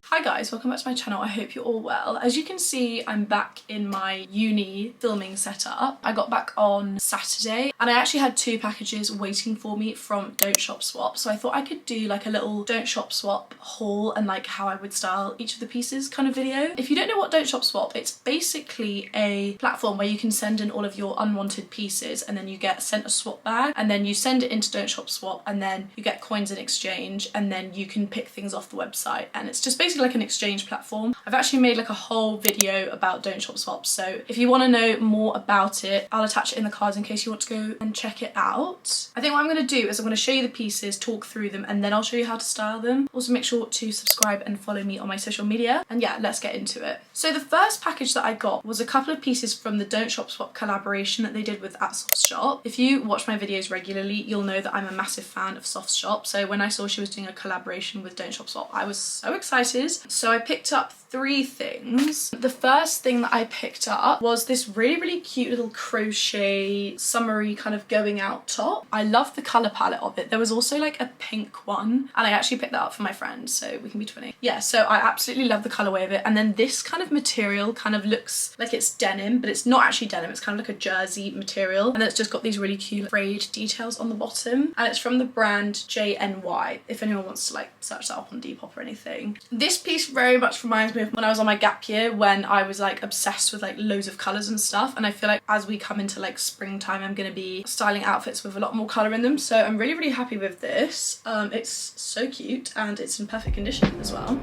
Hi guys, welcome back to my channel. I hope you're all well. As you can see, I'm back in my uni filming setup. I got back on Saturday and I actually had 2 packages waiting for me from Don't Shop Swap. So I thought I could do like a little Don't Shop Swap haul and like how I would style each of the pieces kind of video. If you don't know what Don't Shop Swap, it's basically a platform where you can send in all of your unwanted pieces and then you get sent a swap bag and then you send it into Don't Shop Swap and then you get coins in exchange and then you can pick things off the website, and it's just basically like an exchange platform. I've actually made like a whole video about Don't Shop Swap, so if you want to know more about it, I'll attach it in the cards in case you want to go and check it out. I think what I'm going to do is I'm going to show you the pieces, talk through them, and then I'll show you how to style them. Also make sure to subscribe and follow me on my social media, and yeah, let's get into it. So the first package that I got was a couple of pieces from the Don't Shop Swap collaboration that they did with @SoftShop. If you watch my videos regularly, you'll know that I'm a massive fan of SoftShop, so when I saw she was doing a collaboration with Don't Shop Swap, I was so excited. So I picked up 3 things. The first thing that I picked up was this really cute little crochet summery kind of going out top. I love the colour palette of it. There was also like a pink one and I actually picked that up for my friend so we can be twinning. Yeah, so I absolutely love the colourway of it, and then this kind of material kind of looks like it's denim, but it's not actually denim, it's kind of like a jersey material, and then it's just got these really cute frayed details on the bottom, and it's from the brand JNY if anyone wants to like search that up on Depop or anything. This piece very much reminds me of when I was on my gap year when I was like obsessed with like loads of colours and stuff, and I feel like as we come into like springtime I'm going to be styling outfits with a lot more colour in them, so I'm really happy with this. It's so cute and it's in perfect condition as well.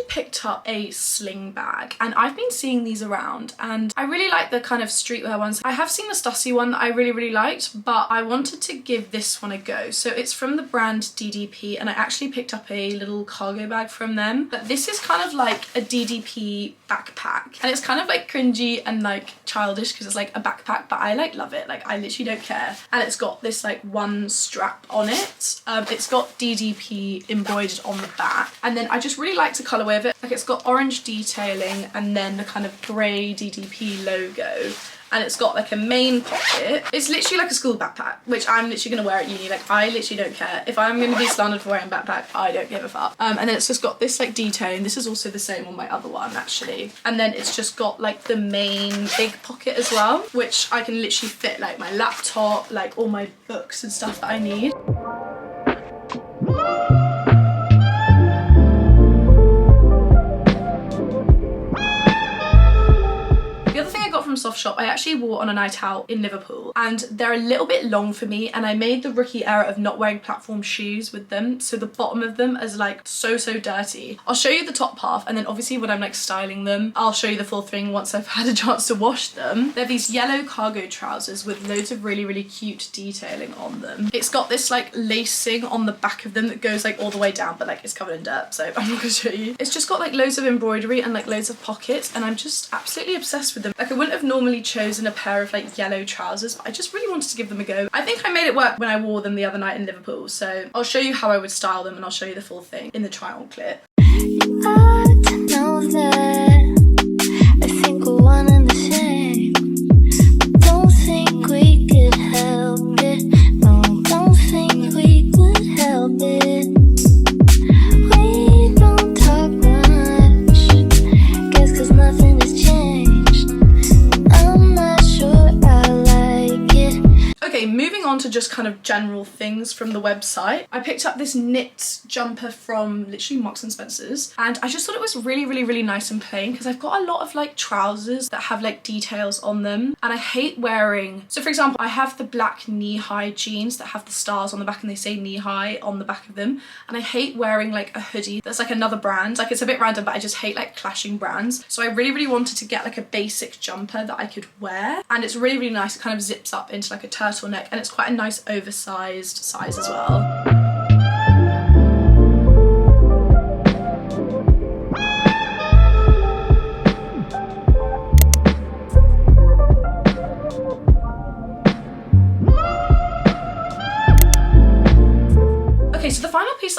Picked up a sling bag, and I've been seeing these around and I really like the kind of streetwear ones. I have seen the Stussy one that I really liked, but I wanted to give this one a go. So it's from the brand DDP and I actually picked up a little cargo bag from them, but this is kind of like a DDP backpack and it's kind of like cringy and like childish because it's like a backpack, but I like love it, like I literally don't care. And it's got this like one strap on it. It's got DDP embroidered on the back, and then I just really like the colourway of it. Like it's got orange detailing and then the kind of grey DDP logo, and it's got like a main pocket. It's literally like a school backpack, which I'm literally gonna wear at uni. Like I literally don't care. If I'm gonna be slandered for wearing a backpack, I don't give a fuck. And then it's just got this like detailing. This is also the same on my other one actually. And then it's just got like the main big pocket as well, which I can literally fit like my laptop, like all my books and stuff that I need. SoftShop I actually wore on a night out in Liverpool, and they're a little bit long for me, and I made the rookie error of not wearing platform shoes with them, so the bottom of them is like so dirty. I'll show you the top half, and then obviously when I'm like styling them I'll show you the full thing once I've had a chance to wash them. They're these yellow cargo trousers with loads of really cute detailing on them. It's got this like lacing on the back of them that goes like all the way down, but like it's covered in dirt, so I'm not gonna show you. It's just got like loads of embroidery and like loads of pockets, and I'm just absolutely obsessed with them. Like I wouldn't have normally chosen a pair of like yellow trousers, but I just really wanted to give them a go. I think I made it work when I wore them the other night in Liverpool, so I'll show you how I would style them and I'll show you the full thing in the try on clip. I think we're one and the same. Don't think we could help it. No, don't think we could help it. We don't talk much, guess 'cause nothing has changed. I'm not sure I like it. Okay, moving on to just kind of general things from the website. I picked up this knit jumper from literally Marks and Spencer's, and I just thought it was really nice and plain because I've got a lot of like trousers that have like details on them, and I hate wearing, so for example I have the black knee-high jeans that have the stars on the back and they say knee-high on the back of them, and I hate wearing like a hoodie that's like another brand. Like it's a bit random, but I just hate like clashing brands, so I really wanted to get like a basic jumper that I could wear, and it's really nice. It kind of zips up into like a turtleneck, and it's quite a nice oversized size as well.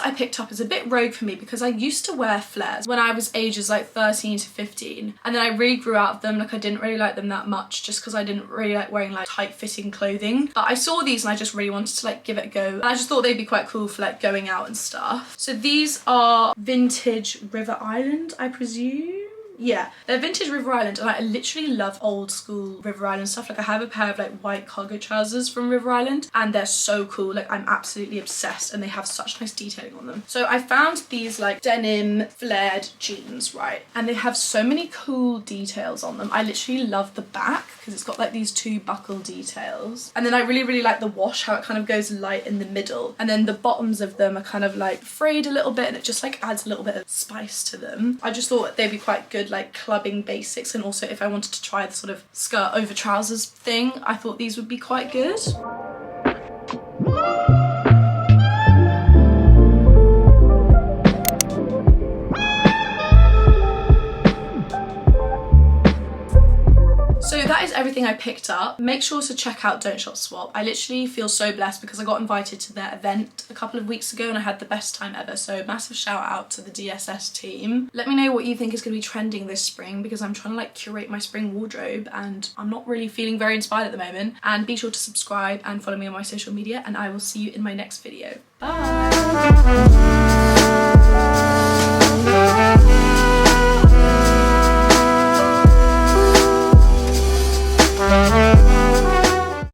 I picked up is a bit rogue for me because I used to wear flares when I was ages like 13 to 15, and then I really grew out of them. Like I didn't really like them that much just because I didn't really like wearing like tight fitting clothing. But I saw these and I just really wanted to like give it a go. And I just thought they'd be quite cool for like going out and stuff. So these are vintage River Island, I presume. Yeah, they're vintage River Island, and I literally love old school River Island stuff. Like I have a pair of like white cargo trousers from River Island and they're so cool. Like I'm absolutely obsessed, and they have such nice detailing on them. So I found these like denim flared jeans, right? And they have so many cool details on them. I literally love the back because it's got like these 2 buckle details. And then I really like the wash, how it kind of goes light in the middle. And then the bottoms of them are kind of like frayed a little bit, and it just like adds a little bit of spice to them. I just thought they'd be quite good like clubbing basics, and also if I wanted to try the sort of skirt over trousers thing, I thought these would be quite good. So that is everything I picked up. Make sure to check out Don't Shop Swap. I literally feel so blessed because I got invited to their event a couple of weeks ago and I had the best time ever. So massive shout out to the DSS team. Let me know what you think is going to be trending this spring because I'm trying to like curate my spring wardrobe and I'm not really feeling very inspired at the moment. And be sure to subscribe and follow me on my social media, and I will see you in my next video. Bye!